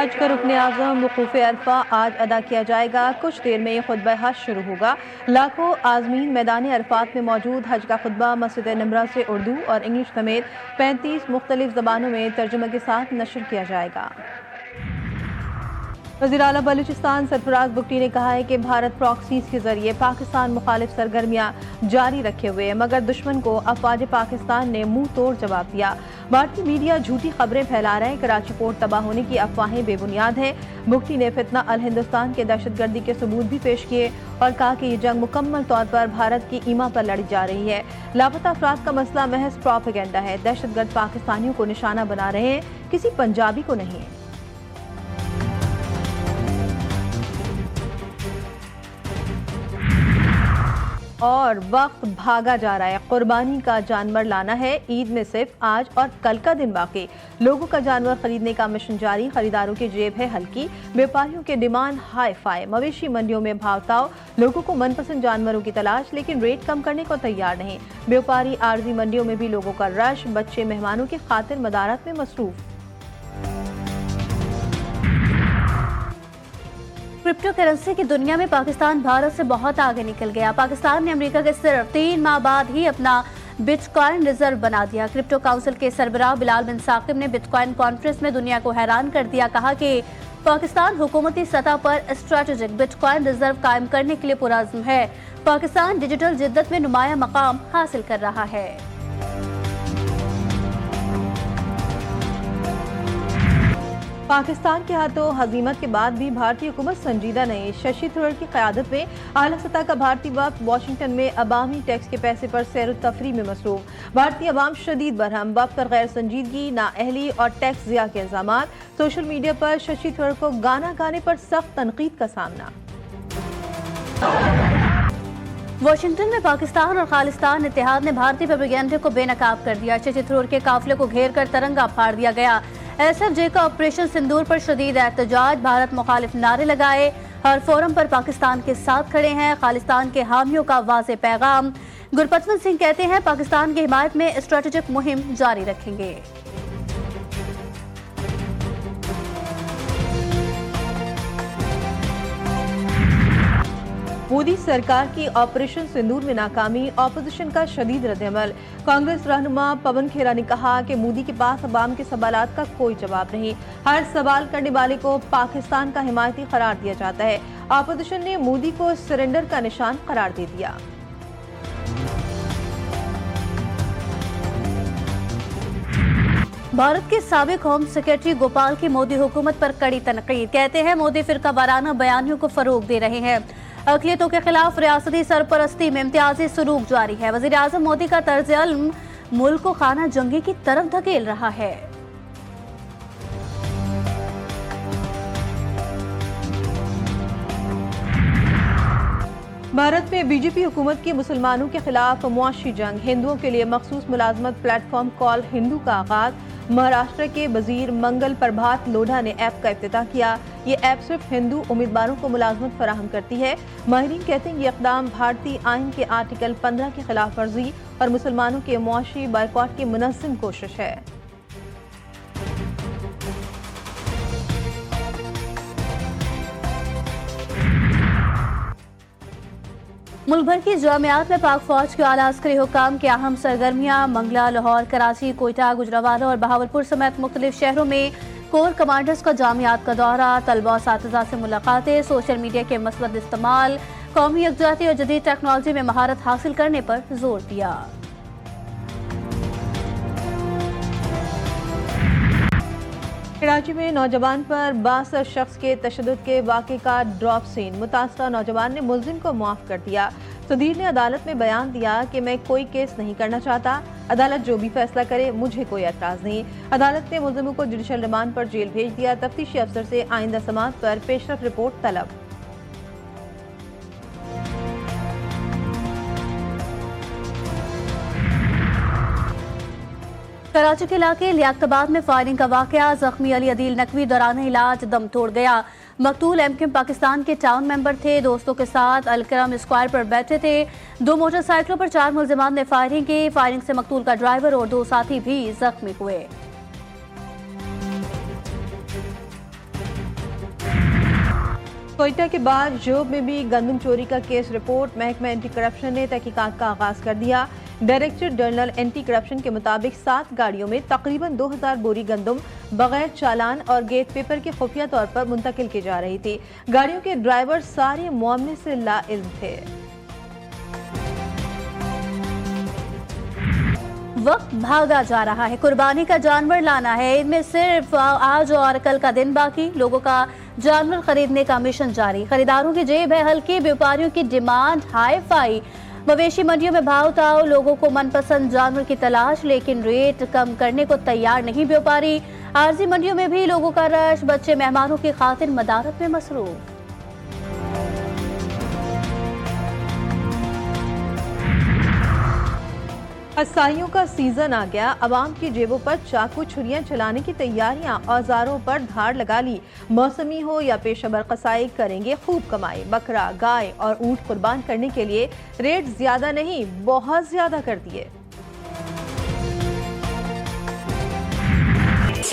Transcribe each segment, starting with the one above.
हज का रुकन आज़म वक़ूफ़ अरफा आज अदा किया जाएगा। कुछ देर में खुतबा हज शुरू होगा। लाखों आज़मीन मैदान अरफात में मौजूद। हज का खुतबा मस्जिद नमरा से उर्दू और इंग्लिश समेत 35 मुख्तलिफ ज़बानों में तर्जुमे के साथ नशर किया जाएगा। वज़ीर आला बलूचिस्तान सरफराज बुगटी ने कहा है कि भारत प्रॉक्सीज के जरिए पाकिस्तान मुखालिफ सरगर्मियां जारी रखे हुए है, मगर दुश्मन को अफवाज पाकिस्तान ने मुंह तोड़ जवाब दिया। भारतीय मीडिया झूठी खबरें फैला रहे हैं। कराची पोर्ट तबाह होने की अफवाहें बेबुनियाद हैं। बुगटी ने फितना अल हिंदुस्तान के दहशतगर्दी के सबूत भी पेश किए और कहा कि ये जंग मुकम्मल तौर पर भारत की ईमा पर लड़ी जा रही है। लापता अफराद का मसला महज प्रोपेगेंडा है। दहशतगर्द पाकिस्तानियों को निशाना बना रहे हैं, किसी पंजाबी को नहीं। और वक्त भागा जा रहा है। कुर्बानी का जानवर लाना है। ईद में सिर्फ आज और कल का दिन बाकी। लोगों का जानवर खरीदने का मिशन जारी। खरीदारों की जेब है हल्की। व्यापारियों के डिमांड हाई फाई। मवेशी मंडियों में भावताव। लोगों को मनपसंद जानवरों की तलाश, लेकिन रेट कम करने को तैयार नहीं। व्यापारी आर्जी मंडियों में भी लोगों का रश। बच्चे मेहमानों की खातिर मदारत में मसरूफ। क्रिप्टो करेंसी की दुनिया में पाकिस्तान भारत से बहुत आगे निकल गया। पाकिस्तान ने अमेरिका के सिर्फ 3 माह बाद ही अपना बिटकॉइन रिजर्व बना दिया। क्रिप्टो काउंसिल के सरबराह बिलाल बिन साकिब ने बिटकॉइन कॉन्फ्रेंस में दुनिया को हैरान कर दिया। कहा कि पाकिस्तान हुकूमती सतह पर स्ट्रेटेजिक बिटकॉइन रिजर्व कायम करने के लिए पुरअज़्म है। पाकिस्तान डिजिटल जिद्दत में नुमाया मकाम हासिल कर रहा है। पाकिस्तान के हाथों हजीमत के बाद भी भारतीय हुकूमत संजीदा नहीं। शशि थरूर की क़यादत में आला सतह का भारतीय वफ़द वाशिंगटन में अवामी टैक्स के पैसे पर सैर व तफरी में मसरूफ। भारतीय अवाम शदीद बरहम। वफ़द पर गैर संजीदगी, नाअहली और टैक्स ज़िया के इल्ज़ामात। सोशल मीडिया पर शशि थरूर को गाना गाने पर सख्त तनकीद का सामना। वाशिंगटन में पाकिस्तान और खालिस्तान इत्तेहाद ने भारतीय प्रोपेगेंडा को बेनकाब कर दिया। शशि थरूर के काफिले को घेर कर तिरंगा फाड़ दिया गया। SFJ का ऑपरेशन सिंदूर पर शदीद एहतजाज। भारत मुखालिफ नारे लगाए। हर फोरम पर पाकिस्तान के साथ खड़े हैं। खालिस्तान के हामियों का वाज़ेह पैगाम। गुरपतवंत सिंह कहते हैं पाकिस्तान की हिमायत में स्ट्रेटेजिक मुहिम जारी रखेंगे। मोदी सरकार की ऑपरेशन सिंदूर में नाकामी। ऑपोजिशन का शदीद रद्दअमल। कांग्रेस रहनुमा पवन खेरा ने कहा कि मोदी के पास अवाम के सवालात का कोई जवाब नहीं। हर सवाल करने वाले को पाकिस्तान का हिमायती करार दिया जाता है। ऑपोजिशन ने मोदी को सरेंडर का निशान करार दे दिया। भारत के साबिक होम सेक्रेटरी गोपाल की मोदी हुकूमत पर कड़ी तनकीद। कहते हैं मोदी फिरका वाराना बयानियों को फरोग दे रहे हैं। अक़लियतों के खिलाफ रियासती सरपरस्ती में इम्तियाजी सलूक जारी है। वज़ीर आज़म मोदी का तर्ज़-ए-इल्म मुल्क को खाना जंगी की तरफ धकेल रहा है। भारत में बीजेपी हुकूमत की मुसलमानों के खिलाफ मुआशी जंग। हिंदुओं के लिए मखसूस मुलाजमत प्लेटफॉर्म कॉल हिंदू का आगाज। महाराष्ट्र के वजीर मंगल प्रभात लोढ़ा ने ऐप का इफ्तिताह किया। ये ऐप सिर्फ हिंदू उम्मीदवारों को मुलाजमत फराहम करती है। माहिरीन कहते हैं ये इक़दाम भारतीय आइन के आर्टिकल 15 की खिलाफ वर्जी और मुसलमानों के मुआशी बायकॉट की मुनज़्ज़म कोशिश है। मुल्क भर की जामियात में पाक फौज के आला अस्करी हुकाम की अहम सरगर्मियां। मंगला, लाहौर, कराची, कोयटा, गुजरावाला और बहावलपुर समेत मुख्तलिफ शहरों में कोर कमांडर्स का जामियात का दौरा। तलबा और साथिज़ा से मुलाकातें। सोशल मीडिया के मसबत इस्तेमाल। कौमी यकजहती और जदीद टेक्नोलॉजी में महारत हासिल करने पर जोर दिया। कराची में नौजवान पर 62 शख्स के तशद्दुद के वाक़े का ड्रॉप सीन। मुतासरा नौजवान ने मुल्जिम को मुआफ़ कर दिया। सदीर ने अदालत में बयान दिया कि मैं कोई केस नहीं करना चाहता। अदालत जो भी फैसला करे मुझे कोई एतराज़ नहीं। अदालत ने मुल्जिमों को जुडिशल रिमांड पर जेल भेज दिया। तफ्तीशी अफसर से आइंदा समाअत पर पेशरफ रिपोर्ट तलब। कराची के इलाके लियाकताबाद में फायरिंग का वाकया। जख्मी अली अदील नकवी दौरान इलाज दम तोड़ गया। मकतूल एमक्यूएम पाकिस्तान के टाउन मेंबर थे। दोस्तों के साथ अलकरम स्क्वायर पर बैठे थे। 2 मोटरसाइकिलों पर 4 मुल्जिमान ने फायरिंग की। फायरिंग से मकतूल का ड्राइवर और 2 साथी भी जख्मी हुए। कोयटा के बाद जोब में भी गंदम चोरी का केस रिपोर्ट। महकमा एंटी करप्शन ने तहकीकात का आगाज कर दिया। डायरेक्टर जनरल एंटी करप्शन के मुताबिक 7 गाड़ियों में तकरीबन 2000 बोरी गंदम बगैर चालान और गेट पेपर के खुफिया तौर पर मुंतकिल की जा रही थी। गाड़ियों के ड्राइवर सारे मामले से लाइल्म थे। वक्त भागा जा रहा है, कुर्बानी का जानवर लाना है। इनमें सिर्फ आज और कल का दिन बाकी। लोगों का जानवर खरीदने का मिशन जारी। खरीदारों की जेब है हल्की, व्यापारियों की डिमांड हाई फाई। मवेशी मंडियों में भाव ताव, लोगों को मनपसंद जानवर की तलाश, लेकिन रेट कम करने को तैयार नहीं व्यापारी। आरजी मंडियों में भी लोगों का रश, बच्चे मेहमानों की खातिर मदारत में मसरूफ। कसाईयों का सीजन आ गया। अवाम की जेबों पर चाकू छुरियां चलाने की तैयारियां, औजारों पर धार लगा ली। मौसमी हो या पेशेवर कसाई करेंगे खूब कमाई। बकरा, गाय और ऊंट कुर्बान करने के लिए रेट ज्यादा नहीं, बहुत ज्यादा कर दिए।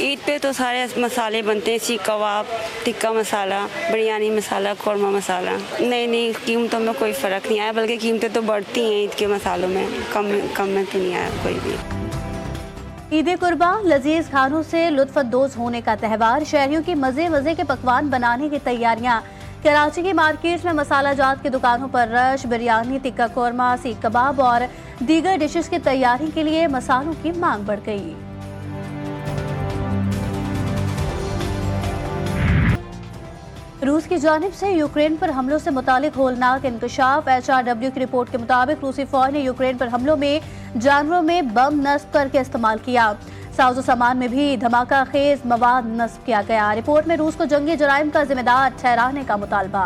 ईद पे तो सारे मसाले बनते हैं, सीख कबाब, टिक्का मसाला, बिरयानी मसाला, कौरमा मसाला। नहीं, कीमतों में कोई फ़र्क नहीं आया, बल्कि कीमतें तो बढ़ती हैं ईद के मसालों में, कम में तो नहीं आया कोई भी। ईद कुर्बान लजीज खानों से लुत्फानंदोज होने का त्यौहार। शहरियों की मज़े के पकवान बनाने की तैयारियां। कराची की मार्केट में मसाला जात की दुकानों पर रश। बिरयानी, टिक्का कौरमा, सीख कबाब और दीगर डिशेस की तैयारी के लिए मसालों की मांग बढ़ गई। रूस की जानिब से यूक्रेन पर हमलों से मुतालिक होलनाक इंकशाफ। HRW की रिपोर्ट के मुताबिक रूसी फौज ने यूक्रेन पर हमलों में जानवरों में बम नस्ब करके इस्तेमाल किया। साजो सामान में भी धमाका खेज मवाद नस्ब किया गया। रिपोर्ट में रूस को जंगी जराइम का जिम्मेदार ठहराने का मुतालबा।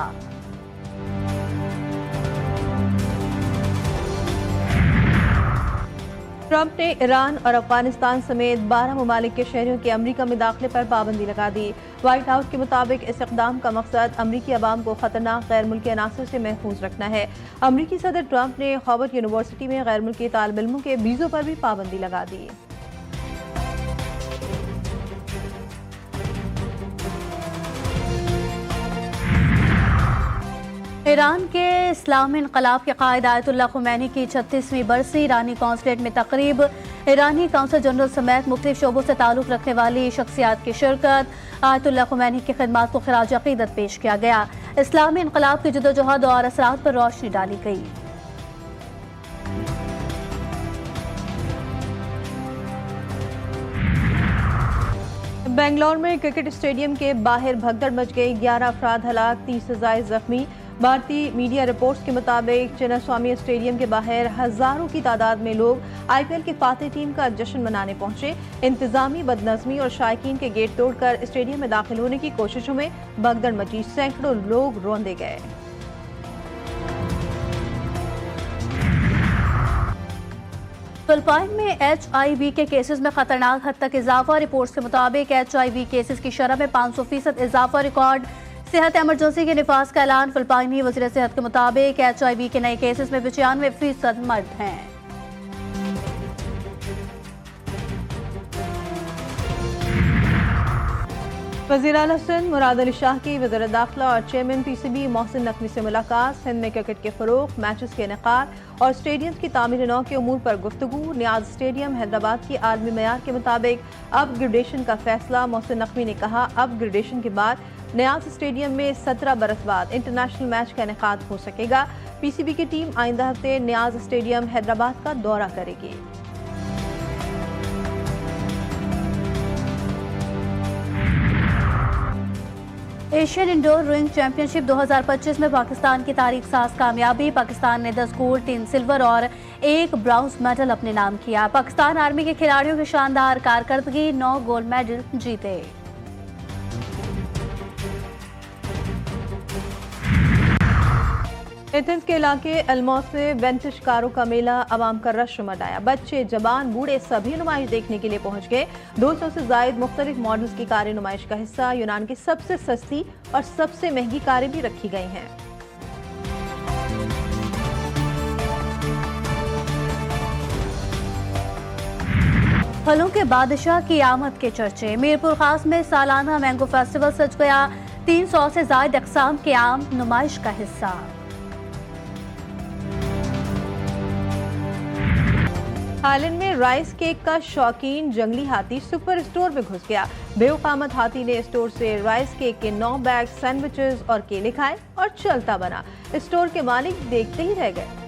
ट्रंप ने ईरान और अफगानिस्तान समेत 12 ममालिक के शहरियों के अमरीका में दाखिले पर पाबंदी लगा दी। व्हाइट हाउस के मुताबिक इस इक़दाम का मकसद अमरीकी अवाम को खतरनाक गैर मुल्की अनासर से महफूज रखना है। अमरीकी सदर ट्रंप ने हार्वर्ड यूनिवर्सिटी में गैर मुल्की तालिब इल्मों के वीज़ों पर भी पाबंदी लगा दी। ईरान के इस्लामी इनकलाब के कायद आयतुल्लाह खुमैनी की 36वीं बरसी। ईरानी कौंसलेट में तकरीब। ईरानी कौंसल जनरल समेत मुख्तलिफ शोबों से ताल्लुक़ रखने वाली शख्सियात की शिरकत। आयतुल्लाह खुमैनी की खिदमात को खिराज अक़ीदत पेश किया गया। इस्लामी इनकलाब की जद्दोजहद और असरात पर रोशनी डाली गई। बेंगलोर में क्रिकेट स्टेडियम के बाहर भगदड़ मच गई। 11 अफराद हलाक, 30 से ज़ायद जख्मी। भारतीय मीडिया रिपोर्ट्स के मुताबिक चिन्नास्वामी स्टेडियम के बाहर हजारों की तादाद में लोग IPL की फातेह टीम का जश्न मनाने पहुंचे। इंतजामी बदनज़मी और शायकीन के गेट तोड़कर स्टेडियम में दाखिल होने की कोशिशों में भगदड़ मची। सैकड़ों लोग रौंदे गए। फिलिपाइन में HIV के केसेस में खतरनाक हद तक इजाफा। रिपोर्ट्स के मुताबिक HIV केसेस की शरह में 500% इजाफा रिकॉर्ड। सेहत इमरजेंसी के निफाज का ऐलान। फिलिपाइनी वज़ीर सेहत के मुताबिक HIV के नए केसेस में 95% मर्द हैं। वज़ीर आला सिंध मुराद अली शाह की वज़ीर दाखिला और चेयरमैन PCB मोहसिन नकवी से मुलाकात। सिंध में क्रिकेट के फ़रोग़, मैचेस के इनेक़ाद और स्टेडियम की तामीर नौ के उमूर पर गुफ्तगू। नियाज़ स्टेडियम हैदराबाद की आलमी मयार के मुताबिक अपग्रेडेशन का फैसला। मोहसिन नकवी ने कहा, अपग्रेडेशन के बाद नियाज़ स्टेडियम में 17 बरस बाद इंटरनेशनल मैच का इनेक़ाद हो सकेगा। PCB की टीम आइंदा हफ्ते नियाज़ स्टेडियम हैदराबाद का दौरा करेगी। एशियन इंडोर रोइंग चैंपियनशिप 2025 में पाकिस्तान की तारीख साज कामयाबी। पाकिस्तान ने 10 गोल्ड, 3 सिल्वर और 1 ब्रॉन्ज मेडल अपने नाम किया। पाकिस्तान आर्मी के खिलाड़ियों की शानदार कारकर्दगी, 9 गोल्ड मेडल जीते। एथेंस के इलाके एल्मोस में वेंटिश कारों का मेला, अवाम का रश मचाया। बच्चे, जवान, बूढ़े सभी नुमाइश देखने के लिए पहुंच गए। 200 से जायद मुख्तलिफ मॉडल्स की कारें नुमाइश का हिस्सा। यूनान की सबसे सस्ती और सबसे महंगी कारें भी रखी गई हैं। फलों के बादशाह की आमद के चर्चे। मीरपुर खास में सालाना मैंगो फेस्टिवल सज गया। 300 से ज्यादा अक़साम के आम नुमाइश का हिस्सा। थाईलैंड में राइस केक का शौकीन जंगली हाथी सुपर स्टोर में घुस गया। बेवकामत हाथी ने स्टोर से राइस केक के 9 बैग, सैंडविचेस और केले खाए और चलता बना। स्टोर के मालिक देखते ही रह गए।